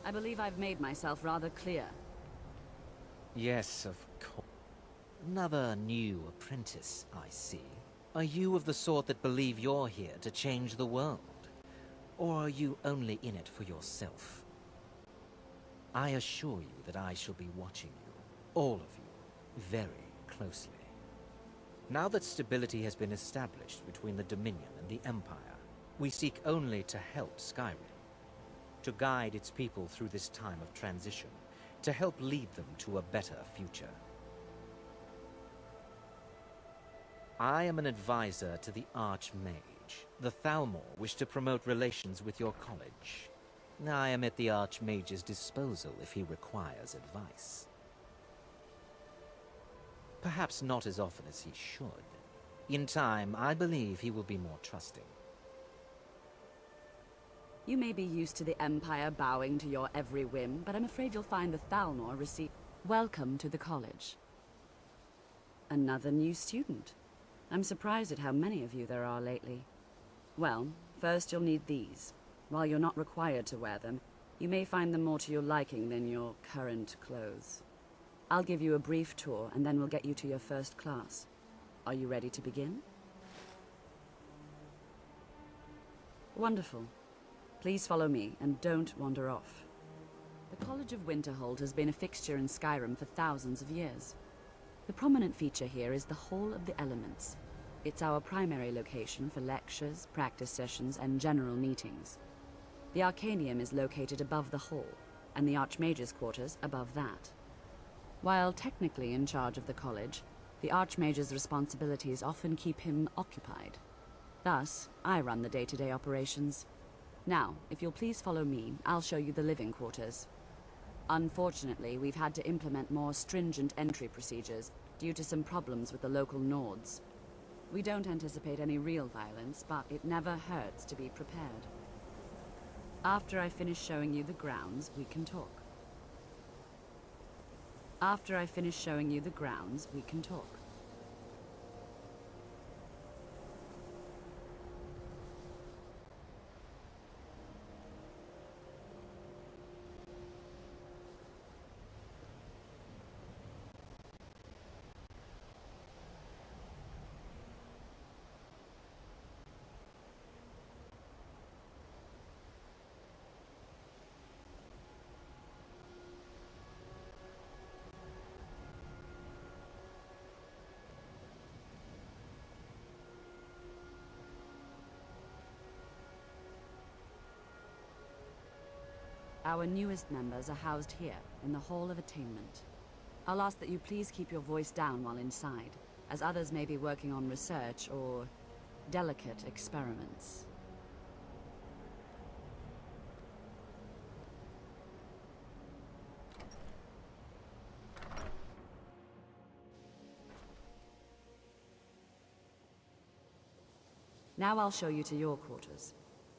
I believe I've made myself rather clear. Yes, of course. Another new apprentice, I see. Are you of the sort that believe you're here to change the world? Or are you only in it for yourself? I assure you that I shall be watching you, all of you, very closely. Now that stability has been established between the Dominion and the Empire, we seek only to help Skyrim, to guide its people through this time of transition, to help lead them to a better future. I am an advisor to the Archmage. The Thalmor wish to promote relations with your college. I am at the Archmage's disposal if he requires advice. Perhaps not as often as he should. In time, I believe he will be more trusting. You may be used to the Empire bowing to your every whim, but I'm afraid you'll find the Thalmor receive... Welcome to the college. Another new student. I'm surprised at how many of you there are lately. Well, first you'll need these. While you're not required to wear them, you may find them more to your liking than your current clothes. I'll give you a brief tour, and then we'll get you to your first class. Are you ready to begin? Wonderful. Please follow me, and don't wander off. The College of Winterhold has been a fixture in Skyrim for thousands of years. The prominent feature here is the Hall of the Elements. It's our primary location for lectures, practice sessions, and general meetings. The Arcanium is located above the hall, and the Archmage's quarters above that. While technically in charge of the college, the Archmage's responsibilities often keep him occupied. Thus, I run the day-to-day operations. Now, if you'll please follow me, I'll show you the living quarters. Unfortunately, we've had to implement more stringent entry procedures due to some problems with the local Nords. We don't anticipate any real violence, but it never hurts to be prepared. After I finish showing you the grounds, we can talk. After I finish showing you the grounds, we can talk. Our newest members are housed here, in the Hall of Attainment. I'll ask that you please keep your voice down while inside, as others may be working on research or delicate experiments. Now I'll show you to your quarters.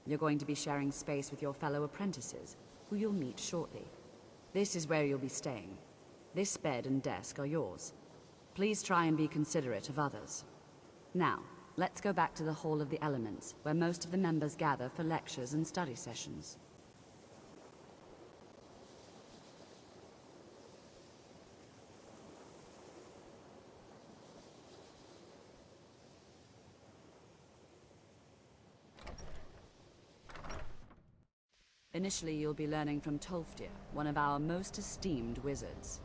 You're going to be sharing space with your fellow apprentices, who you'll meet shortly. This is where you'll be staying. This bed and desk are yours. Please try and be considerate of others. Now, let's go back to the Hall of the Elements, where most of the members gather for lectures and study sessions. Initially, you'll be learning from Tolfdir, one of our most esteemed wizards.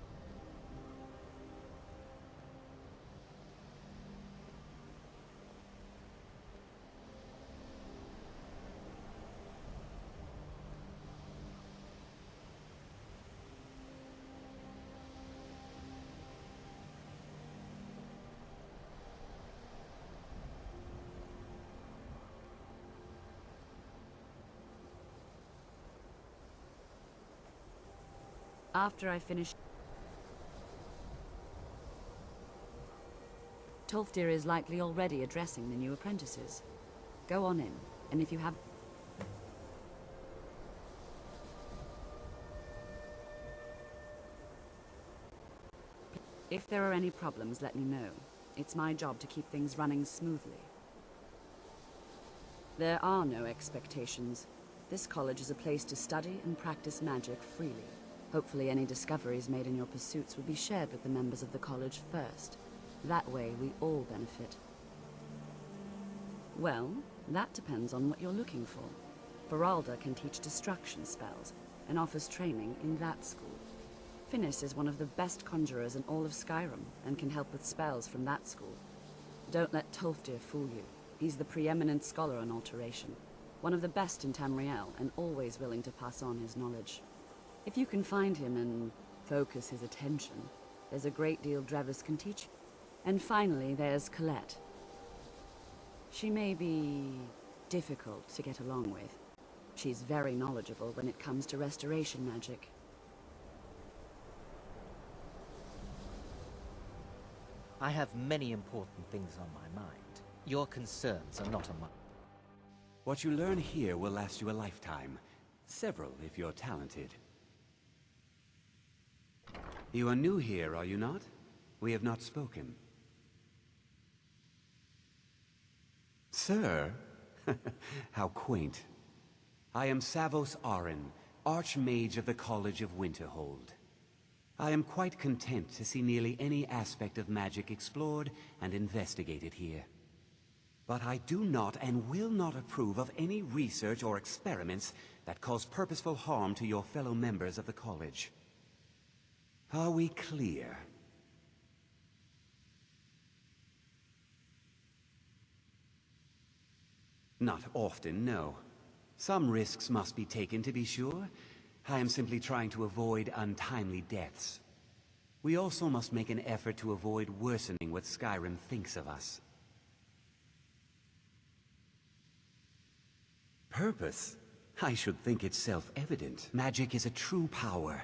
After I finish... Tolfdir is likely already addressing the new apprentices. Go on in, and if you have... If there are any problems, let me know. It's my job to keep things running smoothly. There are no expectations. This college is a place to study and practice magic freely. Hopefully any discoveries made in your pursuits will be shared with the members of the college first. That way we all benefit. Well, that depends on what you're looking for. Beralda can teach destruction spells and offers training in that school. Finis is one of the best conjurers in all of Skyrim and can help with spells from that school. Don't let Tolfdir fool you. He's the preeminent scholar on alteration, one of the best in Tamriel and always willing to pass on his knowledge. If you can find him and focus his attention, there's a great deal Drevis can teach you. And finally, there's Colette. She may be difficult to get along with. She's very knowledgeable when it comes to restoration magic. I have many important things on my mind. Your concerns are not on my... What you learn here will last you a lifetime. Several, if you're talented. You are new here, are you not? We have not spoken. Sir? How quaint. I am Savos Arin, Archmage of the College of Winterhold. I am quite content to see nearly any aspect of magic explored and investigated here. But I do not and will not approve of any research or experiments that cause purposeful harm to your fellow members of the college. Are we clear? Not often, no. Some risks must be taken, to be sure. I am simply trying to avoid untimely deaths. We also must make an effort to avoid worsening what Skyrim thinks of us. Purpose? I should think it's self-evident. Magic is a true power,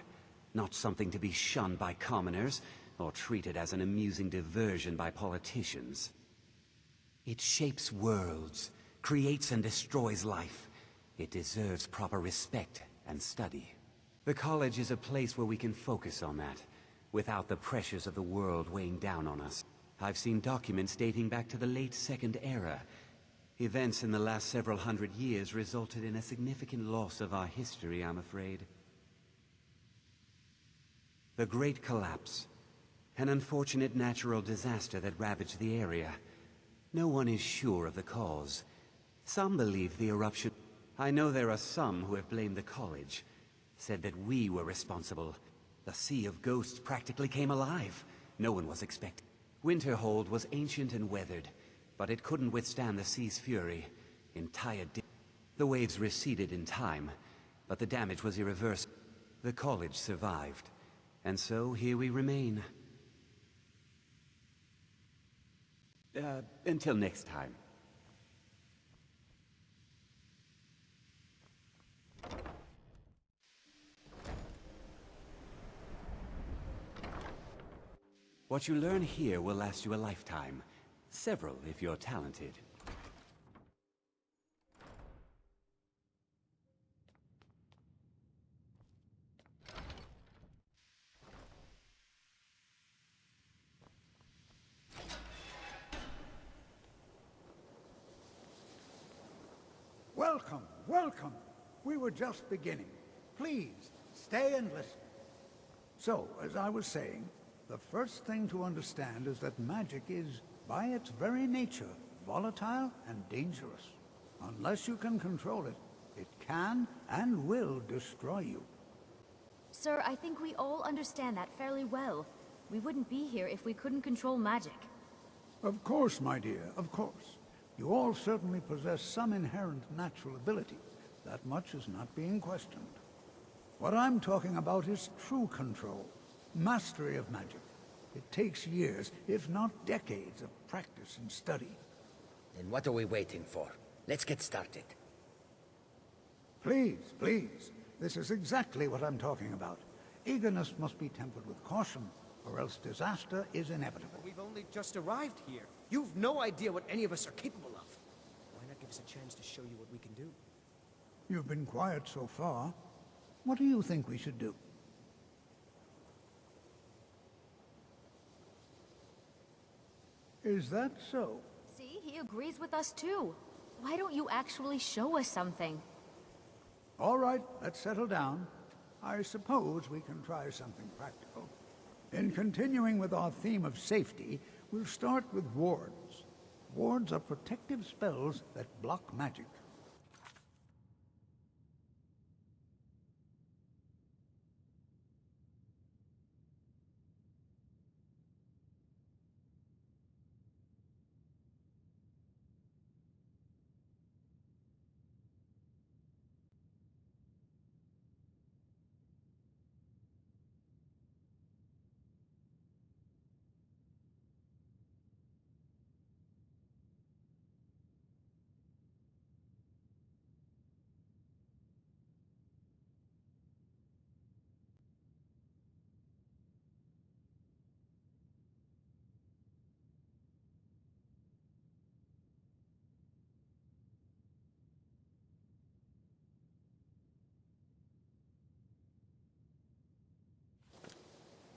not something to be shunned by commoners, or treated as an amusing diversion by politicians. It shapes worlds, creates and destroys life. It deserves proper respect and study. The college is a place where we can focus on that, without the pressures of the world weighing down on us. I've seen documents dating back to the late Second Era. Events in the last several hundred years resulted in a significant loss of our history, I'm afraid. The Great Collapse. An unfortunate natural disaster that ravaged the area. No one is sure of the cause. Some believe the eruption... I know there are some who have blamed the college, said that we were responsible. The Sea of Ghosts practically came alive. No one was expecting. Winterhold was ancient and weathered, but it couldn't withstand the sea's fury. The waves receded in time, but the damage was irreversible. The college survived, and so here we remain. Until next time. What you learn here will last you a lifetime. Several, if you're talented. Welcome, welcome. We were just beginning. Please, stay and listen. So, as I was saying, the first thing to understand is that magic is, by its very nature, volatile and dangerous. Unless you can control it, it can and will destroy you. Sir, I think we all understand that fairly well. We wouldn't be here if we couldn't control magic. Of course, my dear, of course. You all certainly possess some inherent natural ability. That much is not being questioned. What I'm talking about is true control, mastery of magic. It takes years, if not decades, of practice and study. Then what are we waiting for? Let's get started. Please, please. This is exactly what I'm talking about. Eagerness must be tempered with caution, or else disaster is inevitable. We've only just arrived here. You've no idea what any of us are capable of. Why not give us a chance to show you what we can do? You've been quiet so far. What do you think we should do? Is that so? See, he agrees with us too. Why don't you actually show us something? All right, let's settle down. I suppose we can try something practical. In continuing with our theme of safety, we'll start with wards. Wards are protective spells that block magic.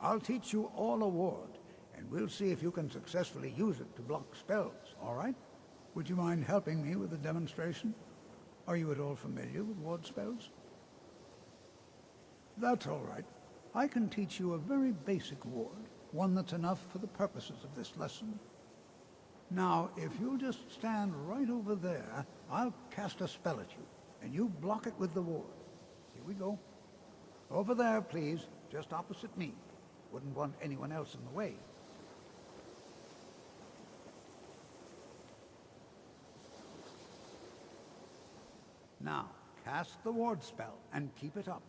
I'll teach you all a ward, and we'll see if you can successfully use it to block spells, all right? Would you mind helping me with the demonstration? Are you at all familiar with ward spells? That's all right. I can teach you a very basic ward, one that's enough for the purposes of this lesson. Now, if you'll just stand right over there, I'll cast a spell at you, and you block it with the ward. Here we go. Over there, please, just opposite me. Wouldn't want anyone else in the way. Now, cast the ward spell and keep it up.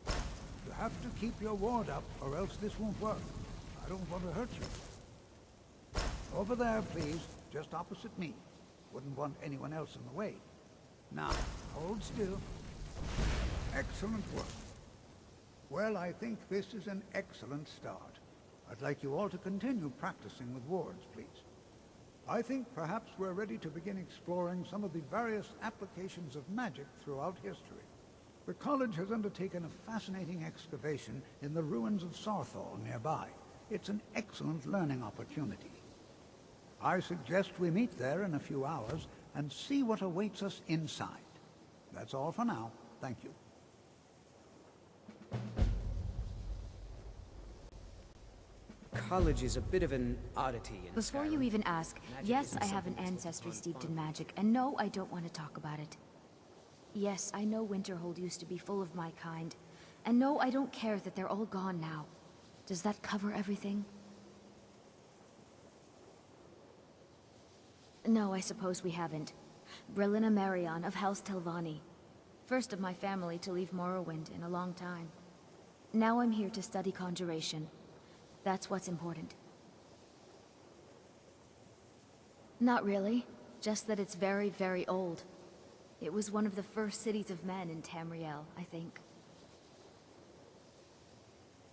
You have to keep your ward up, or else this won't work. I don't want to hurt you. Over there, please, just opposite me. Wouldn't want anyone else in the way. Now, hold still. Excellent work. Well, I think this is an excellent start. I'd like you all to continue practicing with wards, please. I think perhaps we're ready to begin exploring some of the various applications of magic throughout history. The college has undertaken a fascinating excavation in the ruins of Sarthal nearby. It's an excellent learning opportunity. I suggest we meet there in a few hours and see what awaits us inside. That's all for now. Thank you. College is a bit of an oddity in Before Skyrim. you even ask, Magic yes, isn't I have an something that's ancestry fun, steeped fun. in magic, and no, I don't want to talk about it. Yes, I know Winterhold used to be full of my kind, and no, I don't care that they're all gone now. Does that cover everything? No, I suppose we haven't. Brelina Marion of House Telvanni. First of my family to leave Morrowind in a long time. Now I'm here to study conjuration. That's what's important. Not really. Just that it's very, very old. It was one of the first cities of men in Tamriel, I think.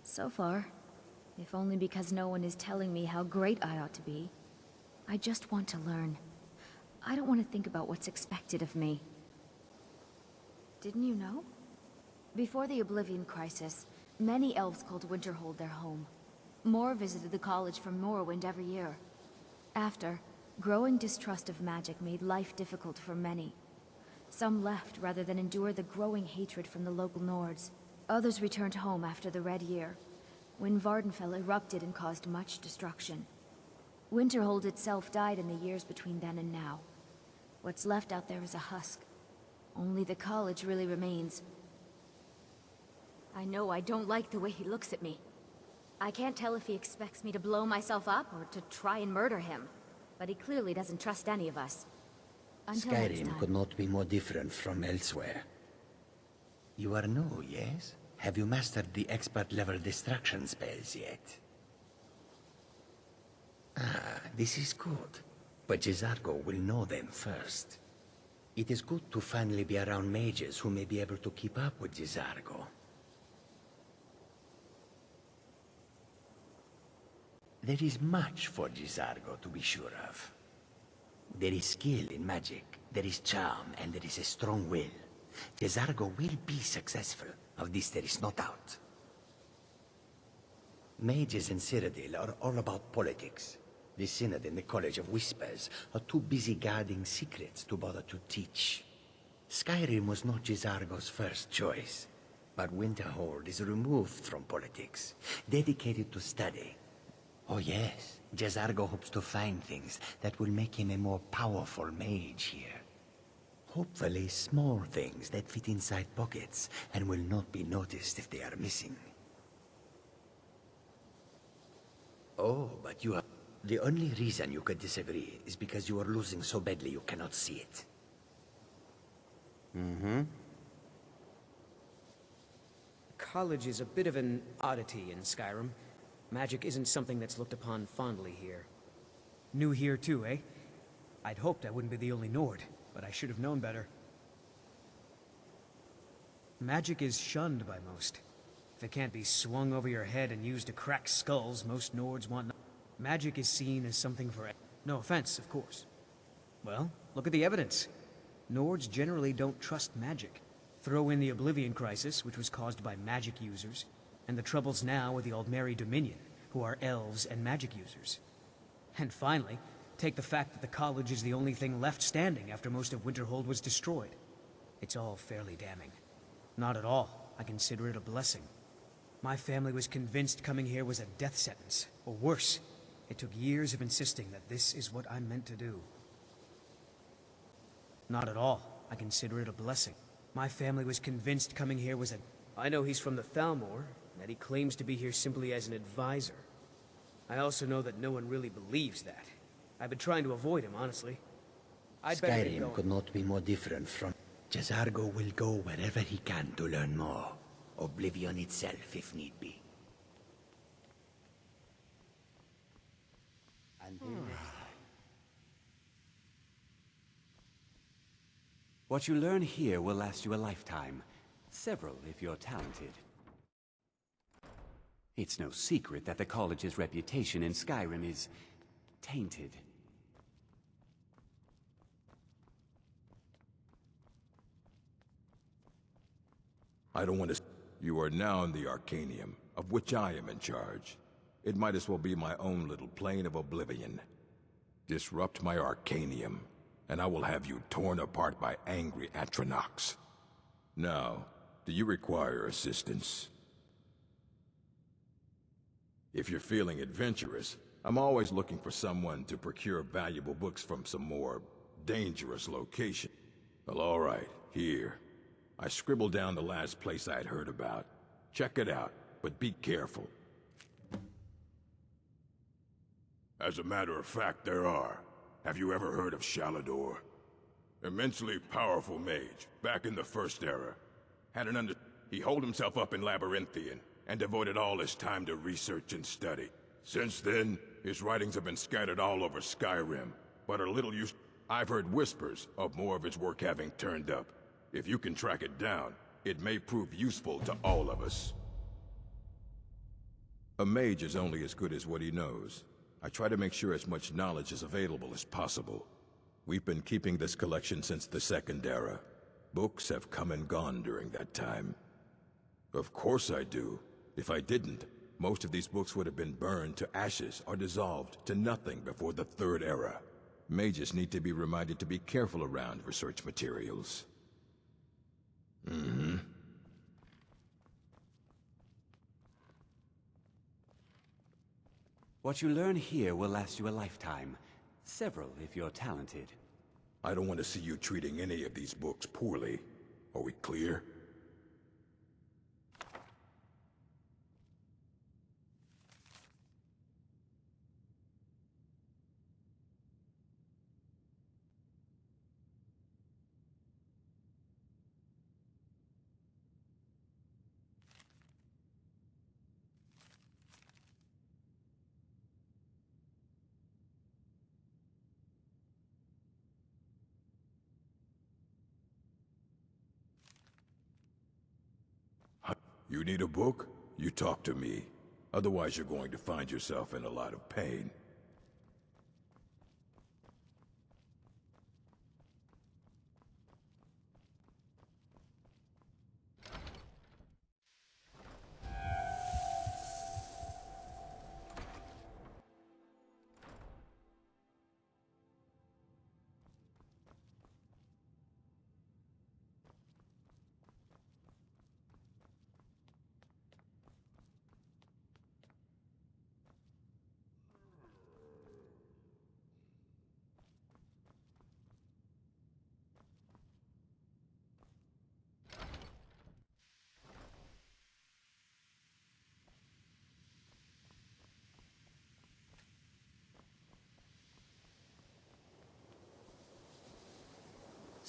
So far, if only because no one is telling me how great I ought to be. I just want to learn. I don't want to think about what's expected of me. Didn't you know? Before the Oblivion Crisis, many elves called Winterhold their home. More visited the college from Morrowind every year. After, growing distrust of magic made life difficult for many. Some left rather than endure the growing hatred from the local Nords. Others returned home after the Red Year, when Vardenfell erupted and caused much destruction. Winterhold itself died in the years between then and now. What's left out there is a husk. Only the college really remains. I know I don't like the way he looks at me. I can't tell if he expects me to blow myself up or to try and murder him. But he clearly doesn't trust any of us. Until next Skyrim time. could not be more different from elsewhere. You are new, yes? Have you mastered the expert-level distraction spells yet? Ah, this is good. But Jizargo will know them first. It is good to finally be around mages who may be able to keep up with Jizargo. There is much for Jizargo to be sure of. There is skill in magic, there is charm, and there is a strong will. Jizargo will be successful. Of this there is no doubt. Mages in Cyrodiil are all about politics. The Synod and the College of Whispers are too busy guarding secrets to bother to teach. Skyrim was not Jizargo's first choice, but Winterhold is removed from politics, dedicated to study. Oh yes, Jizargo hopes to find things that will make him a more powerful mage here. Hopefully small things that fit inside pockets and will not be noticed if they are missing. Oh, but you are... The only reason you could disagree is because you are losing so badly you cannot see it. College is a bit of an oddity in Skyrim. Magic isn't something that's looked upon fondly here. New here too, eh? I'd hoped I wouldn't be the only Nord, but I should have known better. Magic is shunned by most. If it can't be swung over your head and used to crack skulls, most Nords want magic is seen as something for... No offense, of course. Well, look at the evidence. Nords generally don't trust magic. Throw in the Oblivion Crisis, which was caused by magic users, and the troubles now with the Aldmeri Dominion, who are elves and magic users. And finally, take the fact that the college is the only thing left standing after most of Winterhold was destroyed. It's all fairly damning. Not at all. I consider it a blessing. My family was convinced coming here was a death sentence, or worse. It took years of insisting that this is what I'm meant to do. Not at all. I consider it a blessing. My family was convinced coming here was a... I know he's from the Thalmor, and that he claims to be here simply as an advisor. I also know that no one really believes that. I've been trying to avoid him, honestly. I'd better get Skyrim going. could not be more different from... Jizargo will go wherever he can to learn more. Oblivion itself, if need be. Until next time. What you learn here will last you a lifetime. Several, if you're talented. It's no secret that the college's reputation in Skyrim is tainted. I don't want to... You are now in the Arcanium, of which I am in charge. It might as well be my own little plane of oblivion. Disrupt my Arcanium, and I will have you torn apart by angry Atronachs. Now, do you require assistance? If you're feeling adventurous, I'm always looking for someone to procure valuable books from some more dangerous location. Well, all right, here. I scribbled down the last place I'd heard about. Check it out, but be careful. As a matter of fact, there are. Have you ever heard of Shalador? Immensely powerful mage, back in the First Era. He holed himself up in Labyrinthian, and devoted all his time to research and study. Since then, his writings have been scattered all over Skyrim, but are little used. I've heard whispers of more of his work having turned up. If you can track it down, it may prove useful to all of us. A mage is only as good as what he knows. I try to make sure as much knowledge is available as possible. We've been keeping this collection since the Second Era. Books have come and gone during that time. Of course I do. If I didn't, most of these books would have been burned to ashes or dissolved to nothing before the Third Era. Mages need to be reminded to be careful around research materials. What you learn here will last you a lifetime. Several, if you're talented. I don't want to see you treating any of these books poorly. Are we clear? You need a book? You talk to me. Otherwise, you're going to find yourself in a lot of pain.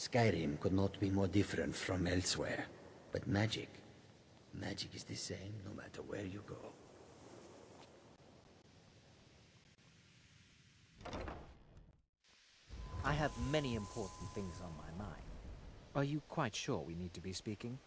Skyrim could not be more different from elsewhere. But magic is the same no matter where you go. I have many important things on my mind. Are you quite sure we need to be speaking?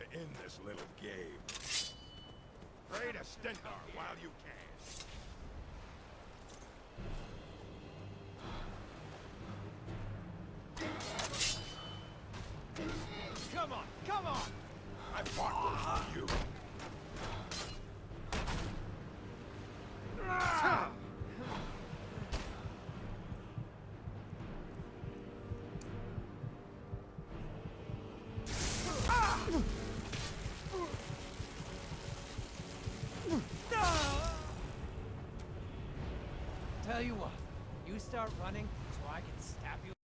to end this little game. Pray to Stentar while you can. Come on, come on! I fought worse than you. Tell you what, you start running so I can stab you.